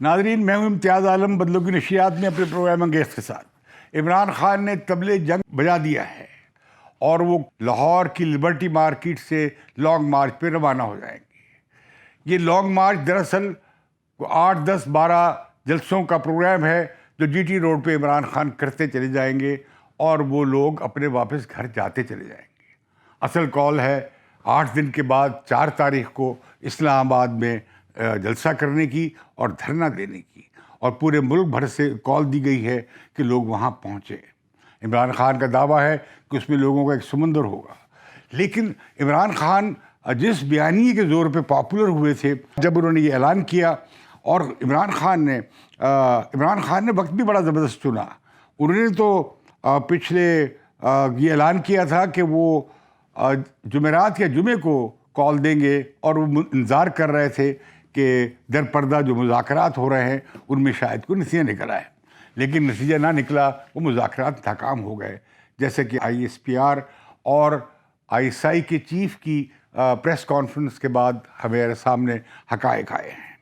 ناظرین، میں ہوں امتیاز عالم بدلوں کی نشریات میں اپنے پروگرام انگیز کے ساتھ۔ عمران خان نے طبلِ جنگ بجا دیا ہے اور وہ لاہور کی لبرٹی مارکیٹ سے لانگ مارچ پہ روانہ ہو جائیں گے۔ یہ لانگ مارچ دراصل 8، 10، 12 جلسوں کا پروگرام ہے جو جی ٹی روڈ پہ عمران خان کرتے چلے جائیں گے اور وہ لوگ اپنے واپس گھر جاتے چلے جائیں گے۔ اصل کال ہے 8 دن کے بعد 4 تاریخ کو اسلام آباد میں جلسہ کرنے کی اور دھرنا دینے کی، اور پورے ملک بھر سے کال دی گئی ہے کہ لوگ وہاں پہنچے۔ عمران خان کا دعویٰ ہے کہ اس میں لوگوں کا ایک سمندر ہوگا، لیکن عمران خان جس بیانیے کے زور پہ پاپولر ہوئے تھے جب انہوں نے یہ اعلان کیا، اور عمران خان نے وقت بھی بڑا زبردست چنا۔ انہوں نے تو پچھلے یہ اعلان کیا تھا کہ وہ جمعرات یا جمعے کو کال دیں گے، اور وہ انتظار کر رہے تھے کہ در پردہ جو مذاکرات ہو رہے ہیں ان میں شاید کوئی نتیجہ نکل آئے، لیکن نتیجہ نہ نکلا۔ وہ مذاکرات ناکام ہو گئے، جیسے کہ آئی ایس پی آر اور آئی ایس آئی کے چیف کی پریس کانفرنس کے بعد ہمارے سامنے حقائق آئے ہیں۔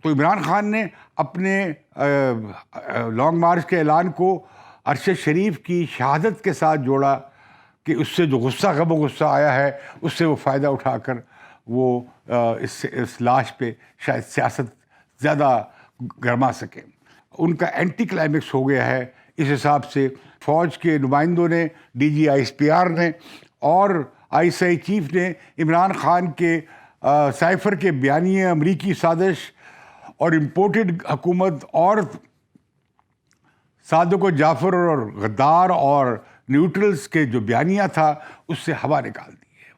تو عمران خان نے اپنے لانگ مارچ کے اعلان کو عرش شریف کی شہادت کے ساتھ جوڑا کہ اس سے جو غم و غصہ آیا ہے اس سے وہ فائدہ اٹھا کر وہ اس لاش پہ شاید سیاست زیادہ گرما سکے۔ ان کا اینٹی کلائمیکس ہو گیا ہے۔ اس حساب سے فوج کے نمائندوں نے، D G I S P R نے اور آئی ایس آئی چیف نے عمران خان کے سائفر کے بیانیے، امریکی سازش اور امپورٹڈ حکومت اور صادق و جعفر اور غدار اور نیوٹرلز کے جو بیانیہ تھا اس سے ہوا نکال دی ہے۔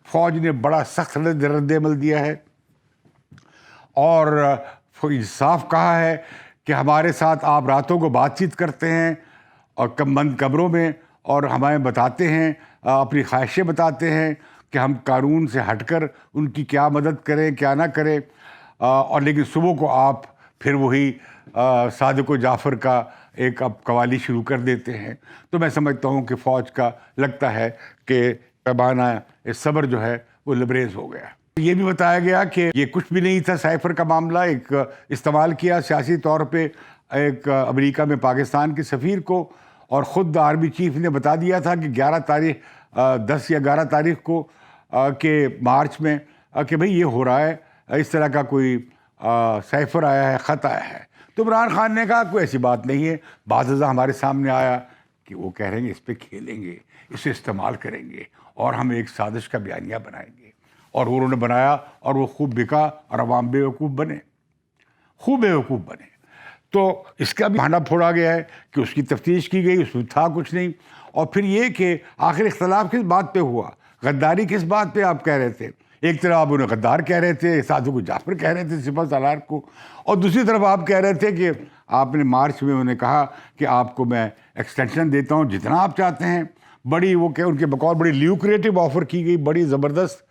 فوج نے بڑا سخت رد عمل دیا ہے اور صاف کہا ہے کہ ہمارے ساتھ آپ راتوں کو بات چیت کرتے ہیں اور بند کمروں میں، اور ہمیں بتاتے ہیں، اپنی خواہشیں بتاتے ہیں کہ ہم قانون سے ہٹ کر ان کی کیا مدد کریں کیا نہ کریں، اور لیکن صبح کو آپ پھر وہی صادق و جعفر کا ایک اب قوالی شروع کر دیتے ہیں۔ تو میں سمجھتا ہوں کہ فوج کا لگتا ہے کہ پیمانہ صبر جو ہے وہ لبریز ہو گیا۔ یہ بھی بتایا گیا کہ یہ کچھ بھی نہیں تھا سائفر کا معاملہ، ایک استعمال کیا سیاسی طور پہ ایک امریکہ میں پاکستان کے سفیر کو، اور خود آرمی چیف نے بتا دیا تھا کہ 10 یا 11 تاریخ کو کہ مارچ میں کہ بھئی یہ ہو رہا ہے، اس طرح کا کوئی سائفر آیا ہے، خط آیا ہے۔ تو عمران خان نے کہا کوئی ایسی بات نہیں ہے۔ بعض ازاں ہمارے سامنے آیا کہ وہ کہہ رہے ہیں اس پہ کھیلیں گے، اسے استعمال کریں گے اور ہم ایک سازش کا بیانیہ بنائیں گے، اور انہوں نے بنایا اور وہ خوب بکا اور عوام بیوقوف بنے، خوب بیوقوف بنے۔ تو اس کا بھی بہانہ پھوڑا گیا ہے کہ اس کی تفتیش کی گئی، اس میں تھا کچھ نہیں۔ اور پھر یہ کہ آخر اختلاف کس بات پہ ہوا، غداری کس بات پہ آپ کہہ رہے تھے؟ ایک طرف آپ انہیں غدار کہہ رہے تھے، صادق و جعفر کہہ رہے تھے سپہ سالار کو، اور دوسری طرف آپ کہہ رہے تھے کہ آپ نے مارچ میں انہیں کہا کہ آپ کو میں ایکسٹینشن دیتا ہوں جتنا آپ چاہتے ہیں۔ بڑی وہ کہ ان کے بقول بڑی لیوکریٹو آفر کی گئی، بڑی زبردست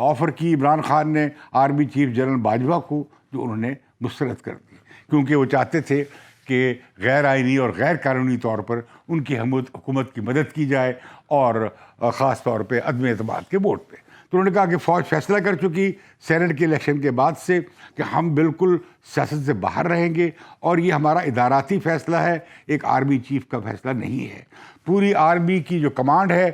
آفر کی عمران خان نے آرمی چیف جنرل باجوہ کو، جو انہوں نے مسترد کر دی، کیونکہ وہ چاہتے تھے کہ غیر آئینی اور غیر قانونی طور پر ان کی حکومت کی مدد کی جائے، اور خاص طور پہ عدم اعتماد کے ووٹ پہ۔ تو انہوں نے کہا کہ فوج فیصلہ کر چکی سینٹ کے الیکشن کے بعد سے کہ ہم بالکل سیاست سے باہر رہیں گے، اور یہ ہمارا اداراتی فیصلہ ہے، ایک آرمی چیف کا فیصلہ نہیں ہے۔ پوری آرمی کی جو کمانڈ ہے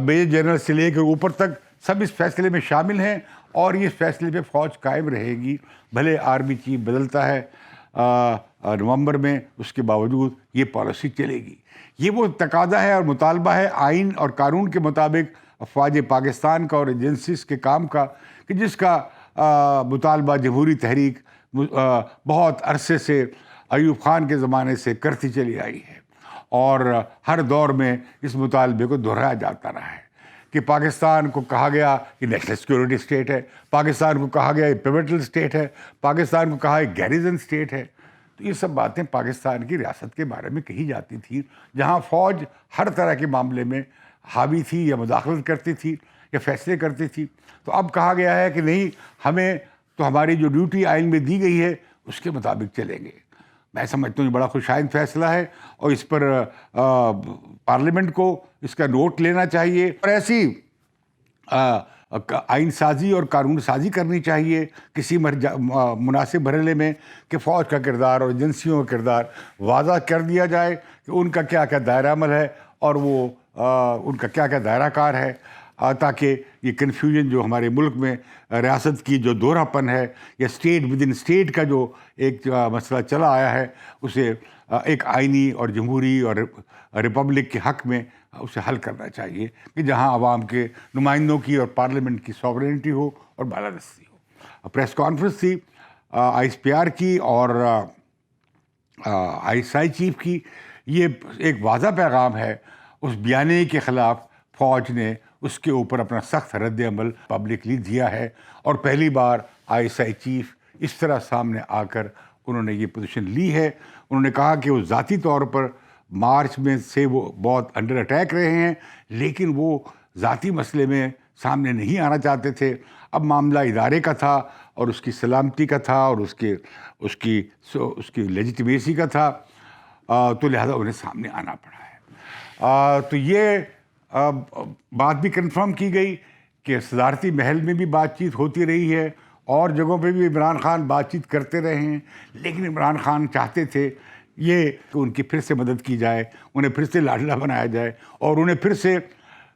میجر جنرل سے لے کر اوپر تک سب اس فیصلے میں شامل ہیں، اور اس فیصلے پہ فوج قائم رہے گی، بھلے آرمی چیف بدلتا ہے نومبر میں، اس کے باوجود یہ پالیسی چلے گی۔ یہ وہ تقاضا ہے اور مطالبہ ہے آئین اور قانون کے مطابق افواج پاکستان کا اور ایجنسیز کے کام کا، کہ جس کا مطالبہ جمہوری تحریک بہت عرصے سے ایوب خان کے زمانے سے کرتی چلی آئی ہے، اور ہر دور میں اس مطالبے کو دہرایا جاتا رہا ہے کہ پاکستان کو کہا گیا کہ نیشنل سیکورٹی اسٹیٹ ہے، پاکستان کو کہا گیا پیوٹل اسٹیٹ ہے، پاکستان کو کہا ایک گیریزن اسٹیٹ ہے۔ تو یہ سب باتیں پاکستان کی ریاست کے بارے میں کہی جاتی تھیں، جہاں فوج ہر طرح کے معاملے میں حاوی تھی یا مداخلت کرتی تھی یا فیصلے کرتی تھی۔ تو اب کہا گیا ہے کہ نہیں، ہمیں تو ہماری جو ڈیوٹی آئین میں دی گئی ہے اس کے مطابق چلیں گے۔ میں سمجھتا ہوں یہ بڑا خوشائند فیصلہ ہے، اور اس پر پارلیمنٹ کو اس کا نوٹ لینا چاہیے، اور ایسی آئین سازی اور قانون سازی کرنی چاہیے کسی مناسب مرحلے میں کہ فوج کا کردار اور ایجنسیوں کا کردار واضح کر دیا جائے کہ ان کا کیا کیا دائرہ عمل ہے اور وہ ان کا کیا کیا دائرہ کار ہے، تاکہ یہ کنفیوژن جو ہمارے ملک میں ریاست کی جو دورہ پن ہے یا اسٹیٹ ود ان اسٹیٹ کا جو ایک مسئلہ چلا آیا ہے، اسے ایک آئینی اور جمہوری اور ریپبلک کے حق میں اسے حل کرنا چاہیے کہ جہاں عوام کے نمائندوں کی اور پارلیمنٹ کی سوورنٹی ہو اور بالادستی ہو۔ پریس کانفرنس تھی آئی ایس پی آر کی اور آئی ایس آئی چیف کی، یہ ایک واضح پیغام ہے۔ اس بیانیے کے خلاف فوج نے اس کے اوپر اپنا سخت رد عمل پبلکلی دیا ہے، اور پہلی بار آئی ایس آئی چیف اس طرح سامنے آ کر انہوں نے یہ پوزیشن لی ہے۔ انہوں نے کہا کہ وہ ذاتی طور پر مارچ میں سے وہ بہت انڈر اٹیک رہے ہیں، لیکن وہ ذاتی مسئلے میں سامنے نہیں آنا چاہتے تھے۔ اب معاملہ ادارے کا تھا اور اس کی سلامتی کا تھا اور اس کی لیجیٹمیسی کا تھا، تو لہذا انہیں سامنے آنا پڑا ہے۔ تو یہ بات بھی کنفرم کی گئی کہ صدارتی محل میں بھی بات چیت ہوتی رہی ہے اور جگہوں پہ بھی عمران خان بات چیت کرتے رہے ہیں، لیکن عمران خان چاہتے تھے یہ کہ ان کی پھر سے مدد کی جائے، انہیں پھر سے لاڈلا بنایا جائے اور انہیں پھر سے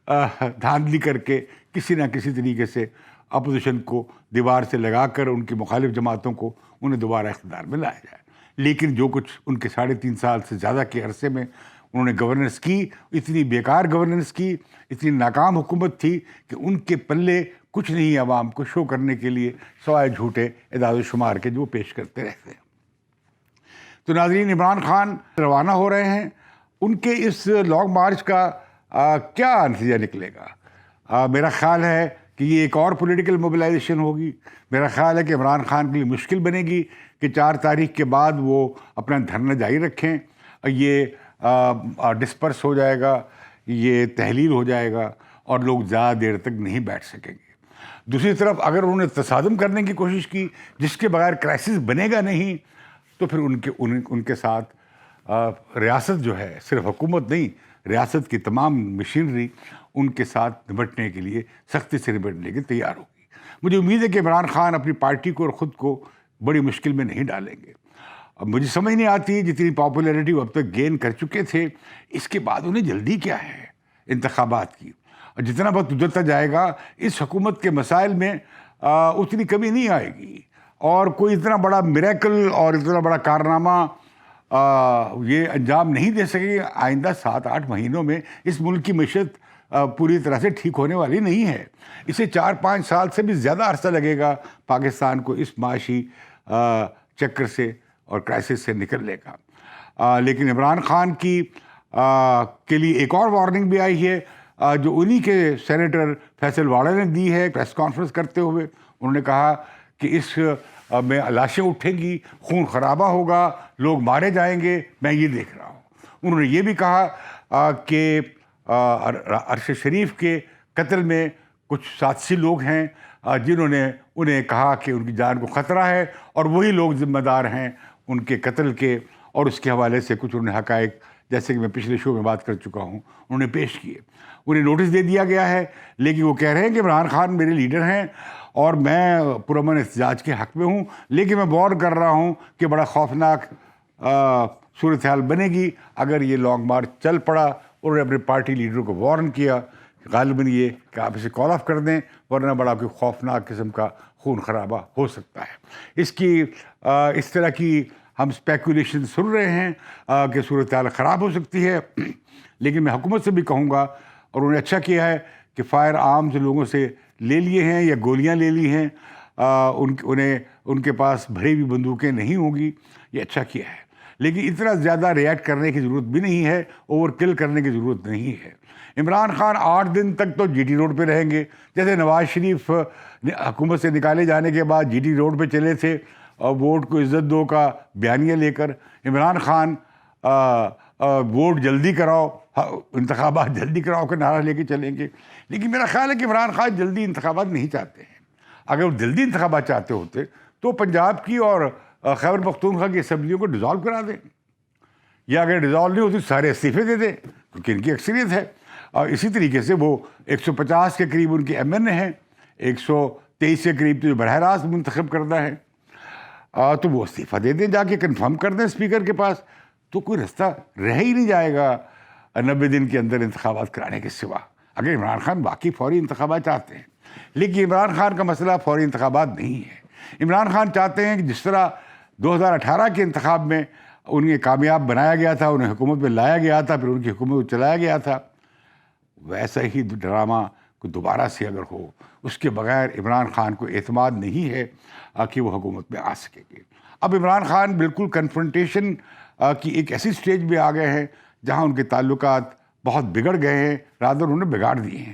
دھاندلی کر کے کسی نہ کسی طریقے سے اپوزیشن کو دیوار سے لگا کر ان کی مخالف جماعتوں کو انہیں دوبارہ اقتدار میں لایا جائے۔ لیکن جو کچھ ان کے 3.5 سال سے زیادہ کے عرصے میں انہوں نے گورننس کی، اتنی بیکار گورننس کی، اتنی ناکام حکومت تھی کہ ان کے پلے کچھ نہیں عوام کو شو کرنے کے لیے سوائے جھوٹے اعداد و شمار کے جو وہ پیش کرتے رہتے ہیں۔ تو ناظرین، عمران خان روانہ ہو رہے ہیں، ان کے اس لانگ مارچ کا کیا نتیجہ نکلے گا؟ میرا خیال ہے کہ یہ ایک اور پولیٹیکل موبلائزیشن ہوگی۔ میرا خیال ہے کہ عمران خان کے لیے مشکل بنے گی کہ 4 تاریخ کے بعد وہ اپنا دھرنا جاری رکھیں، یہ ڈسپرس ہو جائے گا، یہ تحلیل ہو جائے گا اور لوگ زیادہ دیر تک نہیں بیٹھ سکیں گے۔ دوسری طرف اگر انہوں نے تصادم کرنے کی کوشش کی جس کے بغیر کرائسس بنے گا نہیں، تو پھر ان کے ساتھ ریاست جو ہے، صرف حکومت نہیں، ریاست کی تمام مشینری ان کے ساتھ نمٹنے کے لیے سختی سے نمٹنے کے تیار ہوگی۔ مجھے امید ہے کہ عمران خان اپنی پارٹی کو اور خود کو بڑی مشکل میں نہیں ڈالیں گے۔ اب مجھے سمجھ نہیں آتی جتنی پاپولیرٹی وہ اب تک گین کر چکے تھے، اس کے بعد انہیں جلدی کیا ہے انتخابات کی؟ اور جتنا وقت گزرتا جائے گا اس حکومت کے مسائل میں اتنی کمی نہیں آئے گی، اور کوئی اتنا بڑا میریکل اور اتنا بڑا کارنامہ یہ انجام نہیں دے سکے۔ آئندہ 7-8 مہینوں میں اس ملک کی معیشت پوری طرح سے ٹھیک ہونے والی نہیں ہے۔ اسے 4-5 سال سے بھی زیادہ عرصہ لگے گا پاکستان کو اس معاشی چکر سے اور کرائسس سے نکلنے کا۔ لیکن عمران خان کے لیے ایک اور وارننگ بھی آئی ہے جو انہی کے سینیٹر فیصل واڑا نے دی ہے پریس کانفرنس کرتے ہوئے۔ انہوں نے کہا کہ اس میں لاشیں اٹھیں گی، خون خرابہ ہوگا، لوگ مارے جائیں گے، میں یہ دیکھ رہا ہوں۔ انہوں نے یہ بھی کہا کہ ارشد شریف کے قتل میں کچھ سازشی لوگ ہیں جنہوں نے انہیں کہا کہ ان کی جان کو خطرہ ہے، اور وہی لوگ ذمہ دار ہیں ان کے قتل کے، اور اس کے حوالے سے کچھ انہیں حقائق جیسے کہ میں پچھلے شو میں بات کر چکا ہوں انہوں نے پیش کیے۔ انہیں نوٹس دے دیا گیا ہے، لیکن وہ کہہ رہے ہیں کہ عمران خان میرے لیڈر ہیں اور میں پرامن احتجاج کے حق میں ہوں، لیکن میں وارن کر رہا ہوں کہ بڑا خوفناک صورتحال بنے گی اگر یہ لانگ مارچ چل پڑا۔ انہوں نے اپنے پارٹی لیڈروں کو وارن کیا غالباً یہ کہ آپ اسے کال آف کر دیں، ورنہ بڑا کوئی خوفناک قسم کا خون خرابہ ہو سکتا ہے۔ اس طرح کی ہم اسپیکولیشن سن رہے ہیں کہ صورتحال خراب ہو سکتی ہے، لیکن میں حکومت سے بھی کہوں گا، اور انہوں نے اچھا کیا ہے کہ فائر آرمز لوگوں سے لے لیے ہیں یا گولیاں لے لی ہیں، ان کے پاس بھری ہوئی بندوقیں نہیں ہوں گی، یہ اچھا کیا ہے۔ لیکن اتنا زیادہ ریئیکٹ کرنے کی ضرورت بھی نہیں ہے، اوور کل کرنے کی ضرورت نہیں ہے۔ عمران خان 8 دن تک تو جی ٹی روڈ پہ رہیں گے، جیسے نواز شریف حکومت سے نکالے جانے کے بعد جی ٹی روڈ پہ چلے تھے اور ووٹ کو عزت دو کا بیانیہ لے کر۔ عمران خان ووٹ جلدی کراؤ، انتخابات جلدی کراؤ کا نعرہ لے کے چلیں گے، لیکن میرا خیال ہے کہ عمران خان جلدی انتخابات نہیں چاہتے ہیں۔ اگر وہ جلدی انتخابات چاہتے ہوتے تو پنجاب کی اور خیبر پختونخوا کی اسمبلیوں کو ڈیزالو کرا دیں، یا اگر ڈیزالو نہیں ہوتی سارے استعفے دے دیں، کیونکہ ان کی اکثریت ہے۔ اور اسی طریقے سے وہ 150 کے قریب ان کے ایم این اے ہیں، 123 کے قریب تو براہ راست منتخب کردہ ہے، تو وہ استعفیٰ دے دیں، جا کے کنفرم کر دیں اسپیکر کے پاس، تو کوئی رستہ رہ ہی نہیں جائے گا 90 دن کے اندر انتخابات کرانے کے سوا، اگر عمران خان واقعی فوری انتخابات چاہتے ہیں۔ لیکن عمران خان کا مسئلہ فوری انتخابات نہیں ہے۔ عمران خان چاہتے ہیں کہ جس طرح 2018 کے انتخاب میں انہیں کامیاب بنایا گیا تھا، انہیں حکومت میں لایا گیا تھا، پھر ان کی حکومت کو چلایا گیا تھا، ویسا ہی ڈرامہ کو دوبارہ سے اگر ہو، اس کے بغیر عمران خان کو اعتماد نہیں ہے کہ وہ حکومت میں آ سکیں گے۔ اب عمران خان بالکل کنفرنٹیشن کی ایک ایسی سٹیج میں آ گئے ہیں جہاں ان کے تعلقات بہت بگڑ گئے ہیں، رادر انہیں بگاڑ دیے ہیں۔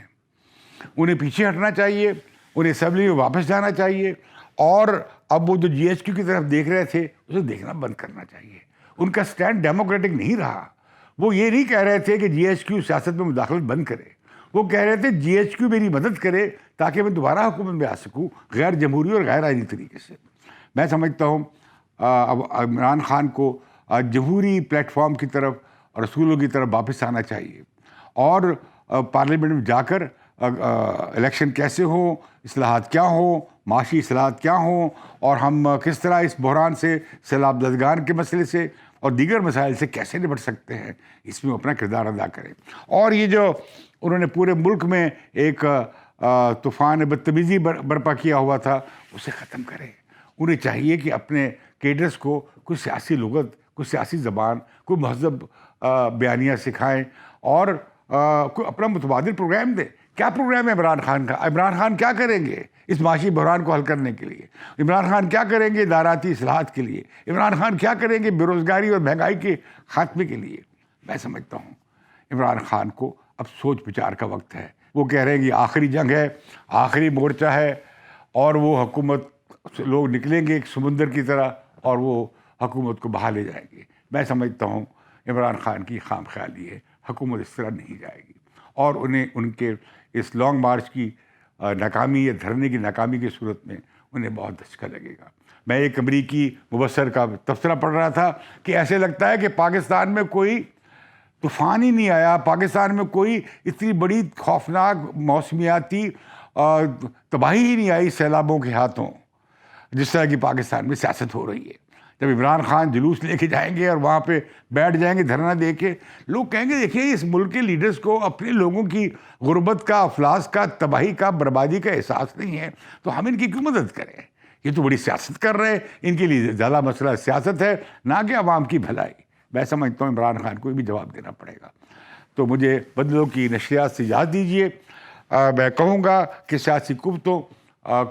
انہیں پیچھے ہٹنا چاہیے، انہیں اسمبلی میں واپس جانا چاہیے، اور اب وہ جو جی ایچ کیو کی طرف دیکھ رہے تھے اسے دیکھنا بند کرنا چاہیے۔ ان کا سٹینڈ ڈیموکریٹک نہیں رہا۔ وہ یہ نہیں کہہ رہے تھے کہ جی ایچ کیو سیاست میں مداخلت بند کرے، وہ کہہ رہے تھے جی ایچ کیو میری مدد کرے تاکہ میں دوبارہ حکومت میں آ سکوں غیر جمہوری اور غیر آئینی طریقے سے۔ میں سمجھتا ہوں اب عمران خان کو جمہوری پلیٹ فارم کی طرف اور اصولوں کی طرف واپس آنا چاہیے، اور پارلیمنٹ میں جا کر الیکشن کیسے ہوں، اصلاحات کیا ہوں، معاشی اصلاحات کیا ہوں، اور ہم کس طرح اس بحران سے، سیلاب زدگان کے مسئلے سے اور دیگر مسائل سے کیسے نپٹ سکتے ہیں، اس میں اپنا کردار ادا کریں۔ اور یہ جو انہوں نے پورے ملک میں ایک طوفان بدتمیزی برپا کیا ہوا تھا، اسے ختم کریں۔ انہیں چاہیے کہ اپنے کیڈرز کو کوئی سیاسی لغت، کوئی سیاسی زبان، کوئی مہذب بیانیہ سکھائیں، اور کوئی اپنا متبادل پروگرام دیں۔ کیا پروگرام ہے عمران خان کا؟ عمران خان کیا کریں گے اس معاشی بحران کو حل کرنے کے لیے؟ عمران خان کیا کریں گے اداراتی اصلاحات کے لیے؟ عمران خان کیا کریں گے بے روزگاری اور مہنگائی کے خاتمے کے لیے؟ میں سمجھتا ہوں عمران خان کو اب سوچ بچار کا وقت ہے۔ وہ کہہ رہے ہیں کہ آخری جنگ ہے، آخری مورچہ ہے، اور وہ حکومت لوگ نکلیں گے ایک سمندر کی طرح اور وہ حکومت کو بہا لے جائیں گے۔ میں سمجھتا ہوں عمران خان کی خام خیالی ہے، حکومت اس طرح نہیں جائے گی، اور انہیں ان کے اس لانگ مارچ کی ناکامی یا دھرنے کی ناکامی کی صورت میں انہیں بہت دھچکا لگے گا۔ میں ایک امریکی مبصر کا تبصرہ پڑھ رہا تھا کہ ایسے لگتا ہے کہ پاکستان میں کوئی طوفان ہی نہیں آیا، پاکستان میں کوئی اتنی بڑی خوفناک موسمیاتی تباہی ہی نہیں آئی سیلابوں کے ہاتھوں، جس طرح کی پاکستان میں سیاست ہو رہی ہے۔ جب عمران خان جلوس لے کے جائیں گے اور وہاں پہ بیٹھ جائیں گے دھرنا دے کے، لوگ کہیں گے دیکھیے اس ملک کے لیڈرز کو اپنے لوگوں کی غربت کا، افلاس کا، تباہی کا، بربادی کا احساس نہیں ہے، تو ہم ان کی کیوں مدد کریں؟ یہ تو بڑی سیاست کر رہے ہیں، ان کے لیے زیادہ مسئلہ سیاست ہے نہ کہ عوام کی بھلائی۔ میں سمجھتا ہوں عمران خان کو بھی جواب دینا پڑے گا۔ تو مجھے بدلوں کی نشریات سے یاد دیجیے، میں کہوں گا کہ سیاسی قوتوں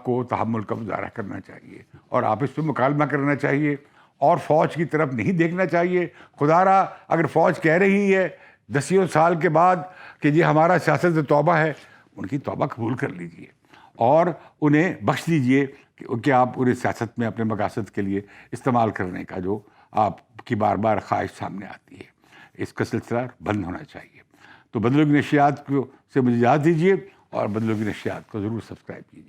کو تحمل کا مظاہرہ کرنا چاہیے، اور آپس میں مکالمہ کرنا چاہیے، اور فوج کی طرف نہیں دیکھنا چاہیے۔ خدا را اگر فوج کہہ رہی ہے 10 سال کے بعد کہ یہ ہمارا سیاست توبہ ہے، ان کی توبہ قبول کر لیجیے اور انہیں بخش دیجیے کہ آپ انہیں سیاست میں اپنے مقاصد کے لیے استعمال کرنے کا جو آپ کی بار بار خواہش سامنے آتی ہے، اس کا سلسلہ بند ہونا چاہیے۔ تو بدلوں کی نشریات کو سے مجھے یاد دیجیے، اور بدلوں کی نشریات کو ضرور سبسکرائب کیجیے۔